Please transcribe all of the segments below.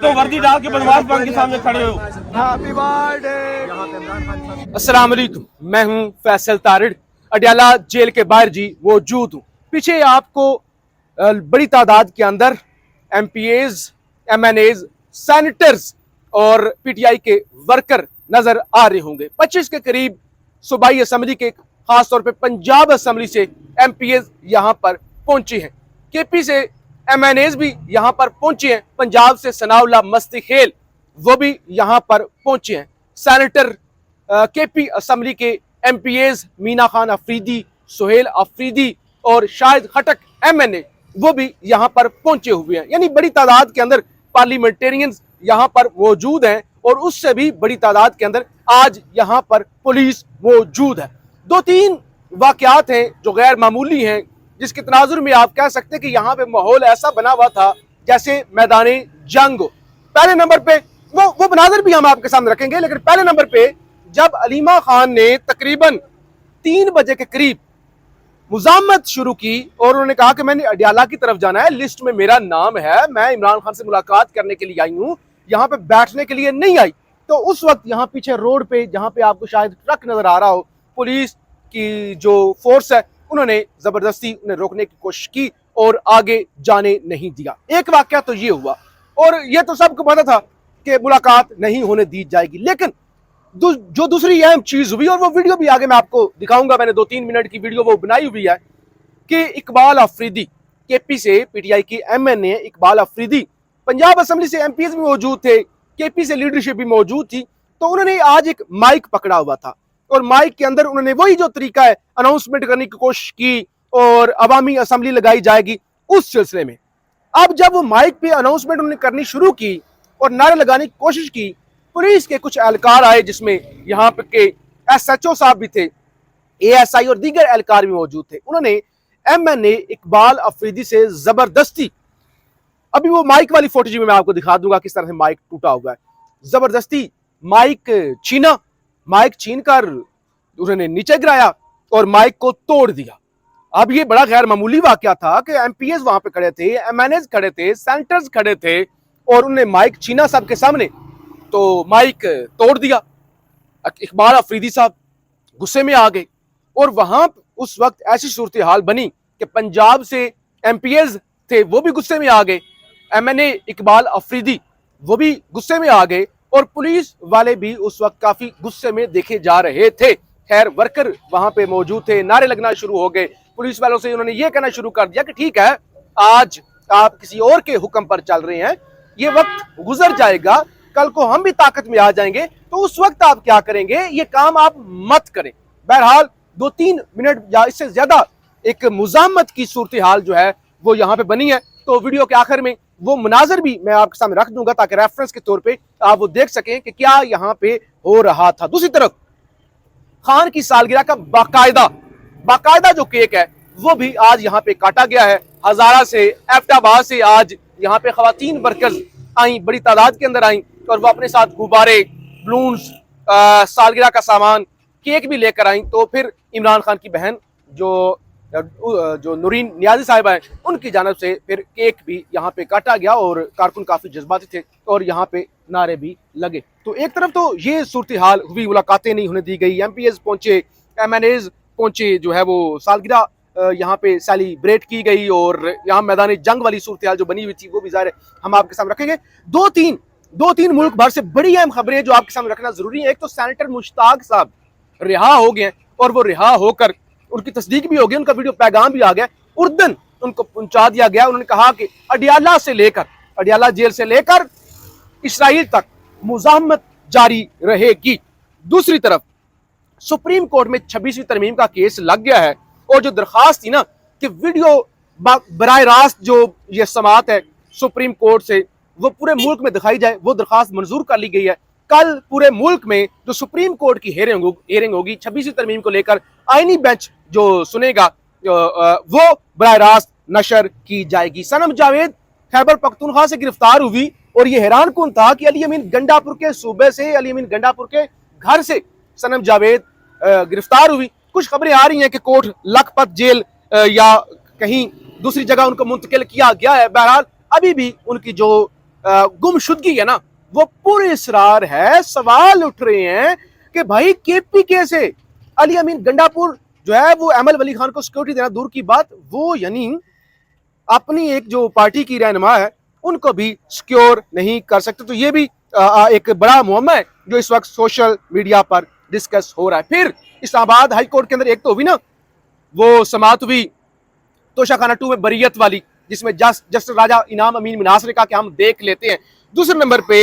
तो वर्दी डाल के बदमाश बन के सामने खड़े हो। Happy birthday. अस्सलाम वालेकुम, मैं हूं फैसल तारिड़, अडयाला जेल के बाहर जी मौजूद हूं। पीछे आपको बड़ी तादाद के अंदर MPAs, MNAs, सैनिटर्स और PTI के वर्कर नजर आ रहे होंगे। 25 के करीब सूबाई असम्बली के, खासतौर पे पंजाब असम्बली से MPAs यहाँ पर पहुंचे हैं। KP से MNAs भी यहाँ पर पहुंचे हैं। पंजाब से सनाउल्लाह मस्ती खेल वो भी यहाँ पर पहुंचे हैं। सैनेटर KP असम्बली के MPAs मीना खान अफरीदी, सुहेल अफरीदी और शाहिद खटक MNA वो भी यहाँ पर पहुंचे हुए हैं। यानी बड़ी तादाद के अंदर पार्लियामेंटेरियंस यहाँ पर मौजूद हैं और उससे भी बड़ी तादाद के अंदर आज यहाँ पर पुलिस मौजूद है। दो तीन वाकयात हैं जो गैर मामूली हैं, जिसके तनाजुर में आप कह सकते हैं कि यहाँ पे माहौल ऐसा बना हुआ था जैसे मैदाने जंग हो। पहले नंबर पे वो मनाजर भी हम आपके सामने रखेंगे, लेकिन पहले नंबर पे जब अलीमा खान ने तकरीबन 3 बजे के करीब मुजामत शुरू की और उन्होंने कहा कि मैंने अडयाला की तरफ जाना है, लिस्ट में मेरा नाम है, मैं इमरान खान से मुलाकात करने के लिए आई हूँ, यहाँ पे बैठने के लिए नहीं आई। तो उस वक्त यहाँ पीछे रोड पे, जहाँ पे आपको शायद ट्रक नजर आ रहा हो, पुलिस की जो फोर्स है उन्होंने जबरदस्ती उन्हें रोकने की कोशिश की और आगे जाने नहीं दिया। एक वाकया तो ये हुआ और ये तो सबको पता था कि मुलाकात नहीं होने दी जाएगी। लेकिन जो दूसरी अहम चीज हुई, और वो वीडियो भी आगे मैं आपको दिखाऊंगा, मैंने 2-3 मिनट की वीडियो वो बनाई हुई है, कि इकबाल अफरीदी KP से PTI की MNA इकबाल अफरीदी पंजाब असम्बली से MPs भी मौजूद थे, KP से लीडरशिप भी मौजूद थी। तो उन्होंने आज एक माइक पकड़ा हुआ था और माइक के अंदर उन्होंने वही जो तरीका है अनाउंसमेंट करने की कोशिश की और अवामी असम्बली लगाई जाएगी उस सिलसिले में। अब जब वो माइक पे अनाउंसमेंट उन्होंने करनी शुरू की और नारे लगाने की कोशिश की, पुलिस के कुछ एहलकार आए जिसमें यहाँ पे के SHO साहब भी थे, ASI और दीगर एहलकार भी मौजूद थे। उन्होंने MNA इकबाल अफरीदी से जबरदस्ती, अभी वो माइक वाली फोटो मैं आपको दिखा दूंगा किस तरह से माइक टूटा हुआ है, जबरदस्ती माइक छीना, माइक छीन कर उन्होंने नीचे गिराया और माइक को तोड़ दिया। अब ये बड़ा गैर मामूली वाकया था कि MPAs वहां पे खड़े थे, MNAs खड़े थे, सेनेटर्स खड़े थे और उन्होंने माइक छीना सबके सामने, तो माइक तोड़ दिया। इकबाल अफरीदी साहब गुस्से में आ गए और वहां उस वक्त ऐसी सूरत हाल बनी कि पंजाब से MPAs थे वो भी गुस्से में आ गए, MNA इकबाल अफरीदी वो भी गुस्से में आ गए और पुलिस वाले भी उस वक्त काफी गुस्से में देखे जा रहे थे। खैर वर्कर वहां पे मौजूद थे, नारे लगना शुरू हो गए। पुलिस वालों से उन्होंने ये कहना शुरू कर दिया कि ठीक है, आज आप किसी और के हुक्म पर चल रहे हैं, ये वक्त गुजर जाएगा, कल को हम भी ताकत में आ जाएंगे, तो उस वक्त आप क्या करेंगे, ये काम आप मत करें। बहरहाल 2-3 मिनट या इससे ज्यादा एक मुजामत की सूरत हाल जो है वो यहाँ पे बनी है। तो वीडियो के आखिर में वो मनाजर भी मैं आपके सामने रख दूंगा ताकि रेफरेंस के तौर पे आप वो देख सकें कि क्या यहाँ पे हो रहा था। दूसरी तरफ खान की सालगिरह का बाकायदा जो केक है वो भी आज यहाँ पे काटा गया है। हजारा से, एबटाबाद से आज यहाँ पे खवातीन वर्कर्स आई, बड़ी तादाद के अंदर आई और वो अपने साथ गुब्बारे, बलून्स, सालगिरह का सामान, केक भी लेकर आई। तो फिर इमरान खान की बहन जो नूरीन नियाजी साहिबा हैं, उनकी जानब से फिर केक भी यहाँ पे काटा गया और कारकुन काफी जज्बाती थे और यहाँ पे नारे भी लगे। तो एक तरफ तो ये सूरत हाल हुई, मुलाकातें नहीं होने दी गई, MPAs पहुंचे, MNAs पहुंचे, जो है वो सालगिरह यहाँ पे सेलिब्रेट की गई और यहाँ मैदान जंग वाली सूरत हाल जो बनी हुई थी वो भी ज़ाहिर हम आपके सामने रखेंगे। दो तीन मुल्क भर से बड़ी अहम खबरें जो आपके सामने रखना जरूरी है। एक तो सैनेटर मुश्ताक साहब रिहा हो गए और वो रिहा होकर उनकी तस्दीक भी हो गई, उनका वीडियो पैगाम भी आ गया, उर्दन उनको पहुंचा दिया गया। उन्होंने कहा कि अडयाला जेल से लेकर इसराइल तक मुजाहमत जारी रहेगी। दूसरी तरफ सुप्रीम कोर्ट में 26वीं तरमीम का केस लग गया है और जो दरखास्त थी ना कि वीडियो बराह रास्त जो ये समात है सुप्रीम कोर्ट से वो पूरे मुल्क में दिखाई जाए, वो दरखास्त मंजूर कर ली गई है। कल पूरे मुल्क में जो सुप्रीम कोर्ट की हेयरिंग होगी 26वीं तरमीम को लेकर, आईनी बेंच जो सुनेगा वो बराह रास्त नशर की जाएगी। सनम जावेद खैबर पख्तूनख्वा से गिरफ्तार हुई और ये हैरान कुन था कि अली अमीन गंडापुर के सूबे से, अली अमीन गंडापुर के घर से सनम जावेद गिरफ्तार हुई। कुछ खबरें आ रही हैं कि कोट लखपत जेल या कहीं दूसरी जगह उनको मुंतकिल किया गया है। बहरहाल अभी भी उनकी जो गुमशुदगी है ना, वो पूरे इसरार है। सवाल उठ रहे हैं कि भाई केपीके से अली अमीन गंडापुर जो है वो अहमद वली खान को सिक्योरिटी देना दूर की बात, वो यानी अपनी एक जो पार्टी की रहनुमा है उनको भी सिक्योर नहीं कर सकते। तो ये भी एक बड़ा मुअम्मा है जो इस वक्त सोशल मीडिया पर डिस्कस हो रहा है। फिर इस्लामाबाद हाई कोर्ट के अंदर एक तो हुई ना वो समाअत हुई तोशाखाना 2 में बरीयत वाली, जिसमें जस्टिस राजा इनाम अमीन मिनास ने कहा कि हम देख लेते हैं। दूसरे नंबर पे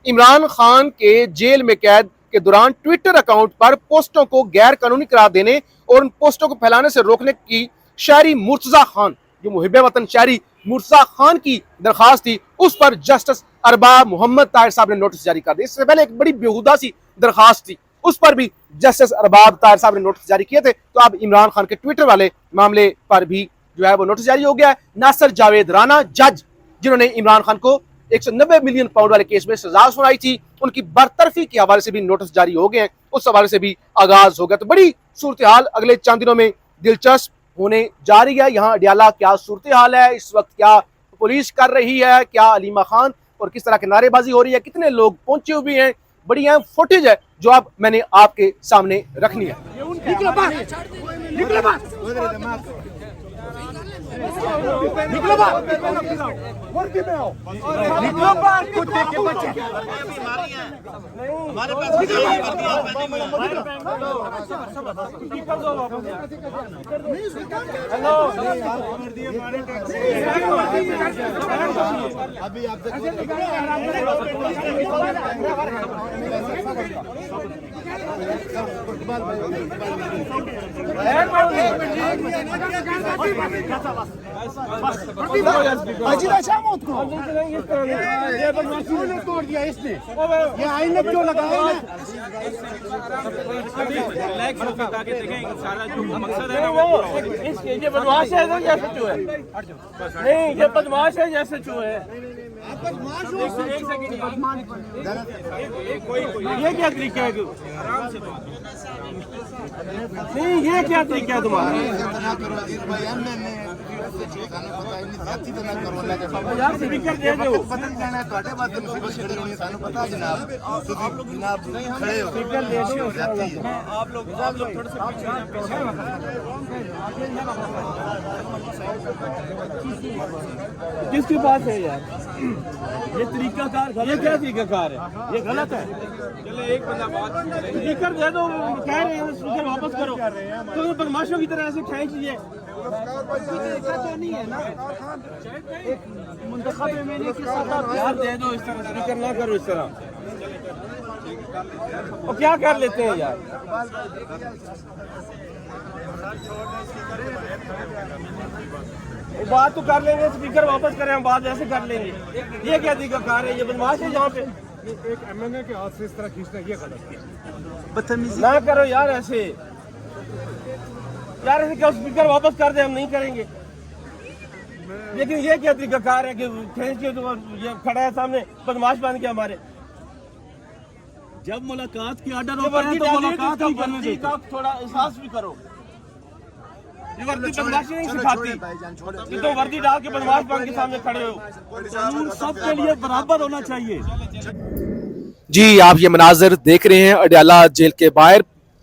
इमरान खान के जेल में कैद के दौरान ट्विटर अकाउंट पर पोस्टों को गैर कानूनी करार देने और उन पोस्टों को फैलाने से रोकने की शायरी मुर्तजा खान, जो मुहिब वतन शायरी मुर्तजा खान की दरखास्त थी, उस पर जस्टिस अरबाब मोहम्मद ताहिर साहब ने नोटिस जारी कर दिया। इससे पहले एक बड़ी बेहुदा सी दरखास्त थी, उस पर भी जस्टिस अरबाब ताहिर साहब ने नोटिस जारी किए थे। तो अब इमरान खान के ट्विटर वाले मामले पर भी जो है वो नोटिस जारी हो गया है। नासिर जावेद राना जज, जिन्होंने इमरान खान को 190 मिलियन पाउंड वाले केस में सजा सुनाई थी, उनकी बरतरफी के हवाले से भी नोटिस जारी हो गए हैं, उस हवाले से भी आगाज हो गया। तो बड़ी सूरत हाल अगले चंद दिनों में दिलचस्प होने जा रही है। यहाँ अडियाला क्या सूरत हाल है इस वक्त, क्या पुलिस कर रही है, क्या अलीमा खान और किस तरह की नारेबाजी हो रही है, कितने लोग पहुंचे हुए हैं, बड़ी अहम फुटेज है जो अब मैंने आपके सामने रखनी है। अभी आप तोड़ दिया इसने, ये आईने क्यों लगाया ना? मकसद है ना वो ये बदमाश है तो जैसे चूहे नहीं, ये बदमाश है जैसे चूहे। ये क्या तरीका है? नहीं ये क्या तरीका है तुम्हारा? यार स्पीकर दे दो, स्पीकर दे दो। आप लोग थोड़े से किसके पास है यार ये तरीकाकार? ये क्या तरीकाकार है? ये गलत है। चले एक बंदा बात स्पीकर दे दो, कह रहे हैं स्पीकर वापस करो, तो बदमाशों की तरह ऐसे खींच लिए नहीं है ना। एक मुंतखब एमएलए के साथ आप यार दे दो, इस तरह स्पीकर ना करो इस तरह। और क्या कर लेते हैं यार? बात तो कर लेंगे, स्पीकर वापस करें, हम बात ऐसे कर लेंगे। ये क्या तरीकाकार है? ये बदमाश है यहाँ पे। एक एमएनए के हाथ से इस तरह खींचना ये गलत है। बदतमीजी ना करो यार ऐसे, यार ऐसे क्या स्पीकर वापस कर दे, हम नहीं करेंगे। लेकिन ये क्या तरीकाकार है कि खींच के तो ये खड़ा है सामने बदमाश बन के हमारे। जब मुलाकात की ऑर्डर होता है तो मुलाकात ही करने देते। थोड़ा एहसास भी करो। ये वर्दी बदमाशी नहीं सिखाती, ये तो वर्दी डाल के बदमाश बन के सामने खड़े हो। कानून सबके लिए बराबर होना चाहिए। जी आप ये मनाजर देख रहे हैं, अडियाला जेल के बाहर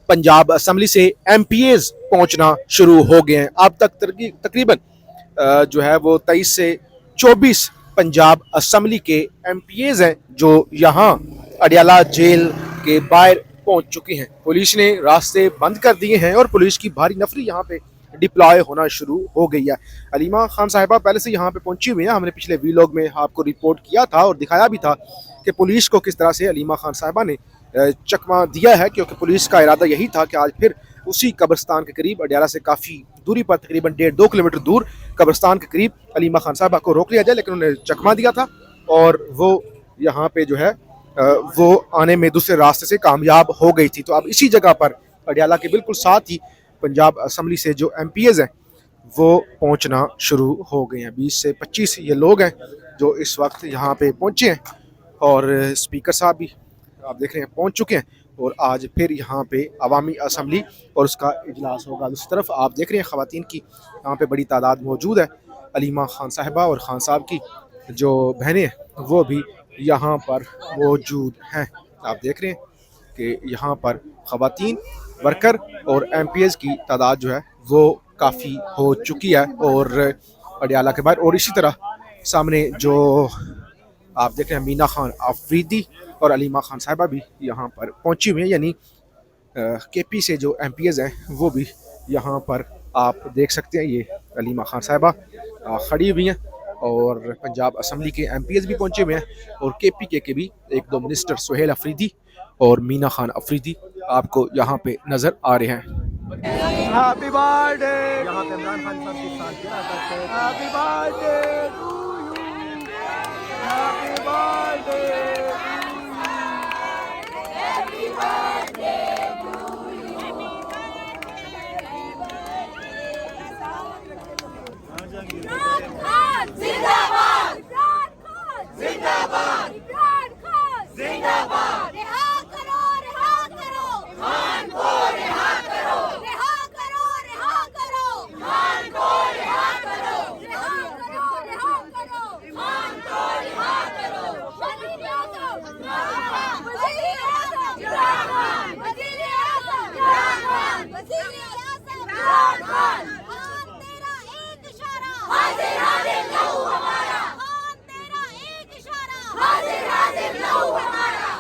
पंजाब असम्बली से एमपीएज पहुंचना शुरू हो गए हैं। अब तक तकरीबन जो है वो 23 से 24 पंजाब असम्बली के एमपीएज हैं जो यहाँ अडियाला जेल के बाहर पहुंच चुके हैं। पुलिस ने रास्ते बंद कर दिए हैं और पुलिस की भारी नफरी यहाँ पे डिप्लॉय होना शुरू हो गई है। अलीमा खान साहिबा पहले से यहाँ पे पहुंची हुई हैं। हमने पिछले वीलॉग में आपको रिपोर्ट किया था और दिखाया भी था कि पुलिस को किस तरह से अलीमा खान साहिबा ने चकमा दिया है, क्योंकि पुलिस का इरादा यही था कि आज फिर उसी कब्रिस्तान के करीब अडियाला से काफ़ी दूरी पर तकरीबन 1.5-2 किलोमीटर दूर कब्रिस्तान के करीब अलीमा खान साहिबा को रोक लिया जाए, लेकिन उन्हें चकमा दिया था और वो यहाँ पे जो है वो आने में दूसरे रास्ते से कामयाब हो गई थी। तो अब इसी जगह पर अडियाला के बिल्कुल साथ ही पंजाब असम्बली से जो एमपीएज हैं वो पहुंचना शुरू हो गए हैं। 20 से 25 ये लोग हैं जो इस वक्त यहाँ पे पहुंचे हैं और स्पीकर साहब भी आप देख रहे हैं पहुंच चुके हैं और आज फिर यहाँ पे अवामी असम्बली और उसका इजलास होगा। दूसरी तरफ आप देख रहे हैं ख़वातीन की यहाँ पे बड़ी तादाद मौजूद है, अलीमा खान साहिबा और खान साहब की जो बहनें हैं वो भी यहाँ पर मौजूद हैं। आप देख रहे हैं कि यहाँ पर ख़वातीन वर्कर और एमपीएस की तादाद जो है वो काफ़ी हो चुकी है और अडियाला के बाहर। और इसी तरह सामने जो आप देख रहे हैं मीना खान आफरीदी और अलीमा खान साहिबा भी यहाँ पर पहुँची हुई हैं, यानी केपी से जो एमपीएस हैं वो भी यहाँ पर आप देख सकते हैं। ये अलीमा खान साहिबा खड़ी हुई हैं और पंजाब असम्बली के एमपीएस भी पहुँचे हुए हैं और केपीके के भी एक दो मिनिस्टर सुहेल अफरीदी और मीना खान अफरीदी आपको यहाँ पे नज़र आ रहे हैं। हैप्पी बर्थडे, यहाँ पे इमरान खान साहब की सालगिरह है। Happy birthday to you, happy birthday. जिंदाबाद जिंदाबाद जिंदाबाद। रिहा करो खान को, रिहा करो खान को, रिहा करो खान को, रिहा करो। वज़ीर आज़म जिंदाबाद, वज़ीर आज़म जिंदाबाद, वज़ीर आज़म जिंदाबाद, वज़ीर आज़म जिंदाबाद। खान तेरा एक इशारा, हाजिर हाजिर लहू हमारा। खान तेरा एक इशारा, हाजिर हाजिर लहू हमारा।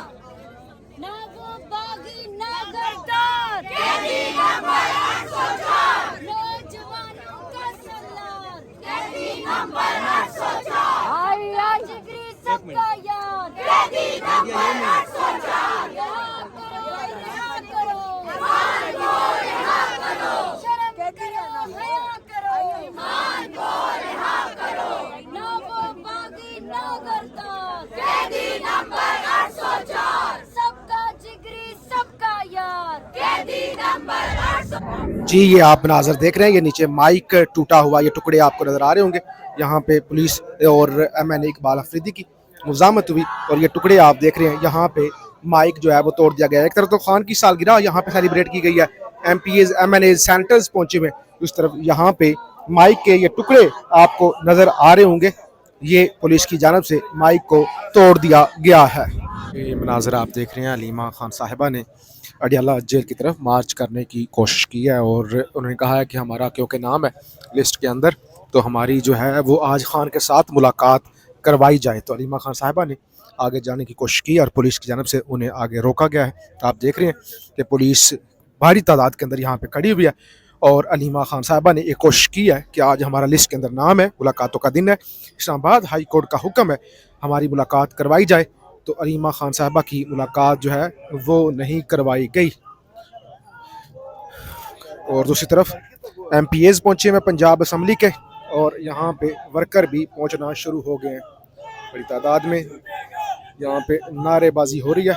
ना वो बागी ना गद्दार, कैदी नंबर 804। नौजवानों का सलार, कैदी नंबर 804। आई आज जिगरी सबका यार, कैदी नंबर 804। रिहा करो खान को, रिहा करो। शर्म करो, हया करो, खान को रिहा करो। ना वो बागी ना गद्दार, कैदी नंबर 804। सबका जिगरी सबका यार, कैदी नंबर 804। जी ये आप मनाजर देख रहे हैं, ये नीचे माइक टूटा हुआ ये टुकड़े आपको नज़र आ रहे होंगे। यहाँ पे पुलिस और एमएनए इकबाल अफरीदी की मुज़ामत हुई और ये टुकड़े आप देख रहे हैं यहाँ पे माइक जो है वो तोड़ दिया गया है। एक तरफ तो खान की सालगिरह यहाँ पे सेलिब्रेट की गई है, एमपीएस एमएनए सेनेटर्स पहुंचे हुए हैं, उस तरफ यहाँ पे माइक के ये टुकड़े आपको नज़र आ रहे होंगे। ये पुलिस की जानब से माइक को तोड़ दिया गया है। ये मनाजर आप देख रहे हैं, अलीमा खान साहिबा ने अडियाला जेल की तरफ मार्च करने की कोशिश की है और उन्होंने कहा है कि हमारा क्योंकि नाम है लिस्ट के अंदर तो हमारी जो है वो आज खान के साथ मुलाकात करवाई जाए। तो अलीमा खान साहिबा ने आगे जाने की कोशिश की और पुलिस की जानब से उन्हें आगे रोका गया है। तो आप देख रहे हैं कि पुलिस भारी तादाद के अंदर यहाँ पे खड़ी हुई है और अलीमा खान साहिबा ने एक कोशिश की है कि आज हमारा लिस्ट के अंदर नाम है, मुलाकातों का दिन है, इस्लामाबाद हाई कोर्ट का हुक्म है, हमारी मुलाकात करवाई जाए। तो अलीमा खान साहिबा की मुलाकात जो है वो नहीं करवाई गई। और दूसरी तरफ एमपीएस पहुंचे हैं पंजाब असम्बली के और यहाँ पे वर्कर भी पहुंचना शुरू हो गए हैं बड़ी तादाद में। यहाँ पे नारेबाजी हो रही है।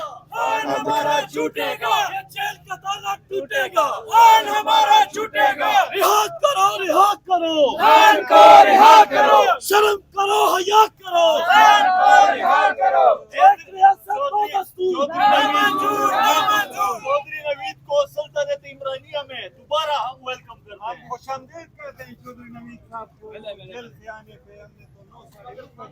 हमारा छूटेगा, जेल का ताला टूटेगा, खान हमारा छूटेगा। रिहा करो खान को, रिहा करो। शर्म करो, हया करो, खान को रिहा करो। एक रियासत दो दस्तूर, नामंजूर। चौधरी नवीद को सल्तनत इमरानिया में दोबारा हम वेलकम करते हैं। खुशामदीद कहते हैं चौधरी नवीद साहब को। जेल से आने पे हमने तो 9 साल